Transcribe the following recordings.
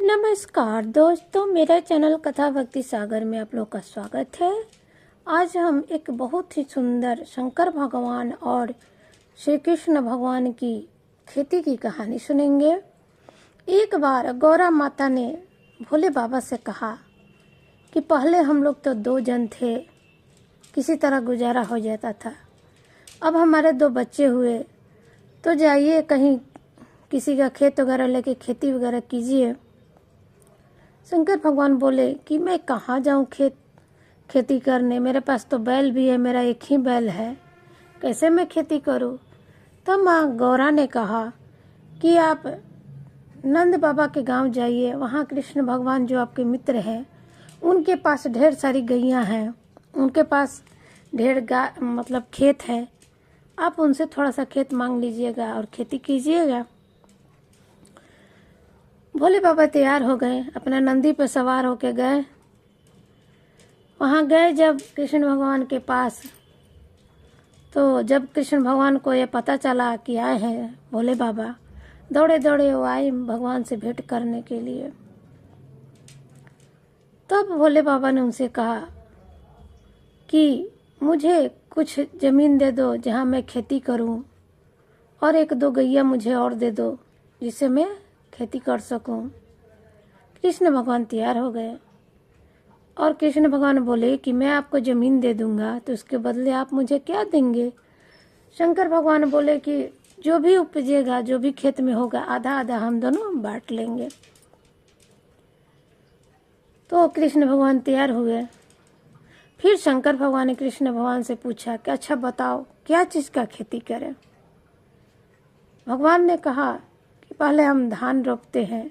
नमस्कार दोस्तों, मेरे चैनल कथा भक्ति सागर में आप लोग का स्वागत है। आज हम एक बहुत ही सुंदर शंकर भगवान और श्री कृष्ण भगवान की खेती की कहानी सुनेंगे। एक बार गौरा माता ने भोले बाबा से कहा कि पहले हम लोग तो 2 जन थे, किसी तरह गुजारा हो जाता था। अब हमारे 2 बच्चे हुए, तो जाइए कहीं किसी का खेत वगैरह लेके खेती वगैरह कीजिए। शंकर भगवान बोले कि मैं कहाँ जाऊँ खेती करने, मेरे पास तो बैल भी है, मेरा एक ही बैल है, कैसे मैं खेती करूँ। तब माँ गौरा ने कहा कि आप नंद बाबा के गांव जाइए, वहाँ कृष्ण भगवान जो आपके मित्र हैं उनके पास ढेर सारी गैयाँ हैं, उनके पास ढेर खेत है। आप उनसे थोड़ा सा खेत मांग लीजिएगा और खेती कीजिएगा। भोले बाबा तैयार हो गए, अपना नंदी पर सवार होके गए। वहाँ गए जब कृष्ण भगवान के पास, तो जब कृष्ण भगवान को ये पता चला कि आए हैं भोले बाबा, दौड़े दौड़े वो आए भगवान से भेंट करने के लिए। तब भोले बाबा ने उनसे कहा कि मुझे कुछ ज़मीन दे दो जहाँ मैं खेती करूँ, और 1-2 गैया मुझे और दे दो जिससे मैं खेती कर सकूं। कृष्ण भगवान तैयार हो गए और कृष्ण भगवान बोले कि मैं आपको ज़मीन दे दूंगा, तो उसके बदले आप मुझे क्या देंगे। शंकर भगवान बोले कि जो भी उपजेगा, जो भी खेत में होगा, आधा आधा हम दोनों बांट लेंगे। तो कृष्ण भगवान तैयार हुए। फिर शंकर भगवान ने कृष्ण भगवान से पूछा कि अच्छा बताओ क्या चीज़ का खेती करें। भगवान ने कहा कि पहले हम धान रोपते हैं।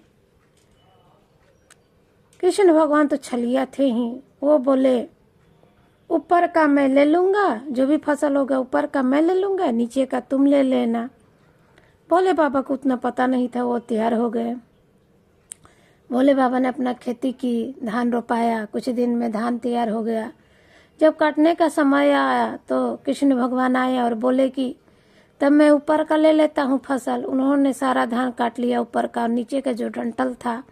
कृष्ण भगवान तो छलिया थे ही, वो बोले ऊपर का मैं ले लूँगा, जो भी फसल होगा ऊपर का मैं ले लूँगा, नीचे का तुम ले लेना। भोले बाबा को उतना पता नहीं था, वो तैयार हो गए। भोले बाबा ने अपना खेती की, धान रोपाया, कुछ दिन में धान तैयार हो गया। जब काटने का समय आया तो कृष्ण भगवान आए और बोले कि तब मैं ऊपर का ले लेता हूँ फसल। उन्होंने सारा धान काट लिया ऊपर का, और नीचे का जो डंठल था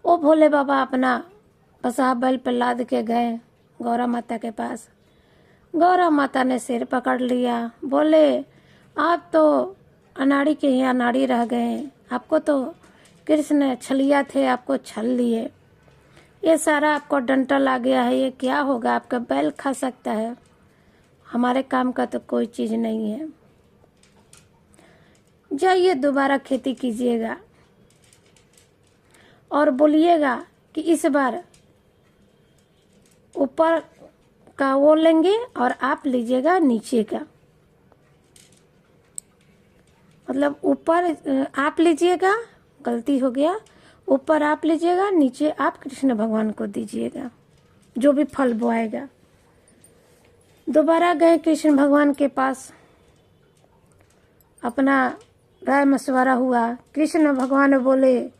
वो भोले बाबा अपना बसा बैल पर लाद के गए गौरा माता के पास। गौरा माता ने सिर पकड़ लिया, बोले आप तो अनाड़ी के ही अनाड़ी रह गए, आपको तो कृष्ण छलिया थे, आपको छल लिए, ये सारा आपको डंठल आ गया है, ये क्या होगा, आपका बैल खा सकता है, हमारे काम का तो कोई चीज़ नहीं है। जाइए दोबारा खेती कीजिएगा और बोलिएगा कि इस बार ऊपर का वो लेंगे और आप लीजिएगा नीचे का, मतलब ऊपर आप लीजिएगा, गलती हो गया, ऊपर आप लीजिएगा, नीचे आप कृष्ण भगवान को दीजिएगा, जो भी फल बोआएगा। दोबारा गए कृष्ण भगवान के पास, अपना राय मशवरा हुआ। कृष्ण भगवान बोले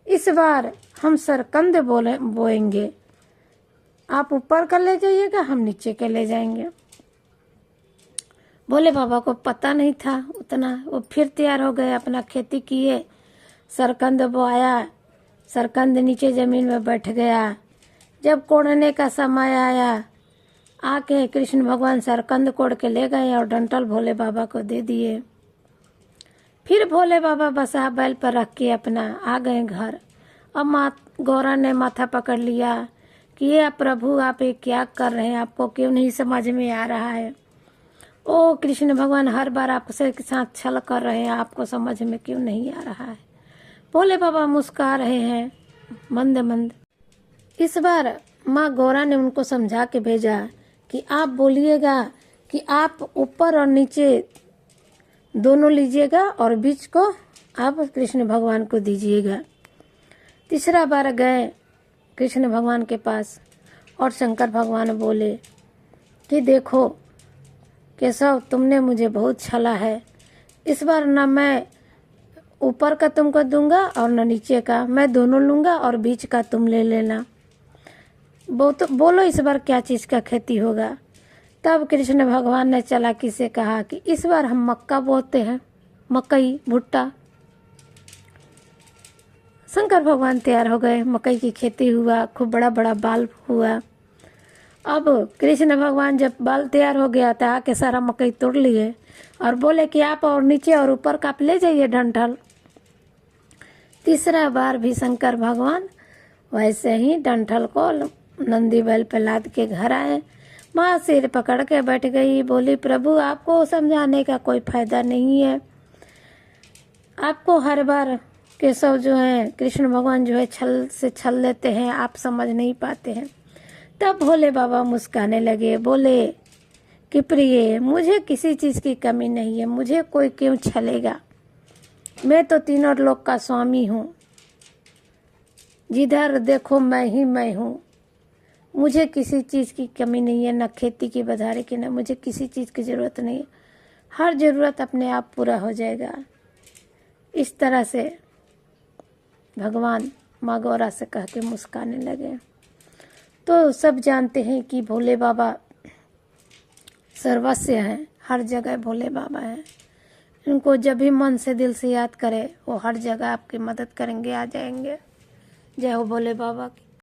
इस बार हम सरकंद बोएंगे, आप ऊपर का ले जाइएगा, हम नीचे के ले जाएंगे। भोले बाबा को पता नहीं था उतना, वो फिर तैयार हो गए, अपना खेती किए, सरकंद बोआया, सरकंद नीचे ज़मीन में बैठ गया। जब कोड़ने का समय आया, आके कृष्ण भगवान सरकंद कोड़ के ले गए और डंठल भोले बाबा को दे दिए। फिर भोले बाबा बसा बैल पर रख के अपना आ गए घर। अब गौरा ने माथा पकड़ लिया कि ये प्रभु आप ये क्या कर रहे हैं, आपको क्यों नहीं समझ में आ रहा है। ओ कृष्ण भगवान हर बार आपसे साथ छल कर रहे हैं, आपको समझ में क्यों नहीं आ रहा है। भोले बाबा मुस्कुरा रहे हैं मंद मंद। इस बार माँ गौरा ने उनको समझा के भेजा कि आप बोलिएगा कि आप ऊपर और नीचे दोनों लीजिएगा और बीच को आप कृष्ण भगवान को दीजिएगा। तीसरा बार गए कृष्ण भगवान के पास और शंकर भगवान बोले कि देखो केशव, तुमने मुझे बहुत छला है, इस बार ना मैं ऊपर का तुमको दूंगा और न नीचे का, मैं दोनों लूँगा और बीच का तुम ले लेना। बोलो इस बार क्या चीज़ का खेती होगा। तब कृष्ण भगवान ने चालाकी से कहा कि इस बार हम मक्का बोते हैं, मकई भुट्टा। शंकर भगवान तैयार हो गए, मकई की खेती हुआ, खूब बड़ा बड़ा बाल हुआ। अब कृष्ण भगवान जब बाल तैयार हो गया तो आके सारा मकई तोड़ लिए और बोले कि आप और नीचे और ऊपर का आप ले जाइए डंठल। तीसरा बार भी शंकर भगवान वैसे ही डंठल को नंदी बैल पे लाद के घर आए। माँ सिर पकड़ के बैठ गई, बोली प्रभु आपको समझाने का कोई फायदा नहीं है, आपको हर बार केशव जो है कृष्ण भगवान जो है छल से छल लेते हैं, आप समझ नहीं पाते हैं। तब भोले बाबा मुस्काने लगे, बोले कि प्रिय मुझे किसी चीज़ की कमी नहीं है, मुझे कोई क्यों छलेगा, मैं तो तीनों लोक का स्वामी हूँ, जिधर देखो मैं ही मैं हूँ, मुझे किसी चीज़ की कमी नहीं है, न खेती की बधारे की, न मुझे किसी चीज़ की ज़रूरत नहीं है, हर ज़रूरत अपने आप पूरा हो जाएगा। इस तरह से भगवान माँ गौरा से कह के मुस्काने लगे। तो सब जानते हैं कि भोले बाबा सर्वस्व हैं, हर जगह भोले बाबा हैं। इनको जब भी मन से दिल से याद करे वो हर जगह आपकी मदद करेंगे, आ जाएंगे। जय हो भोले बाबा की।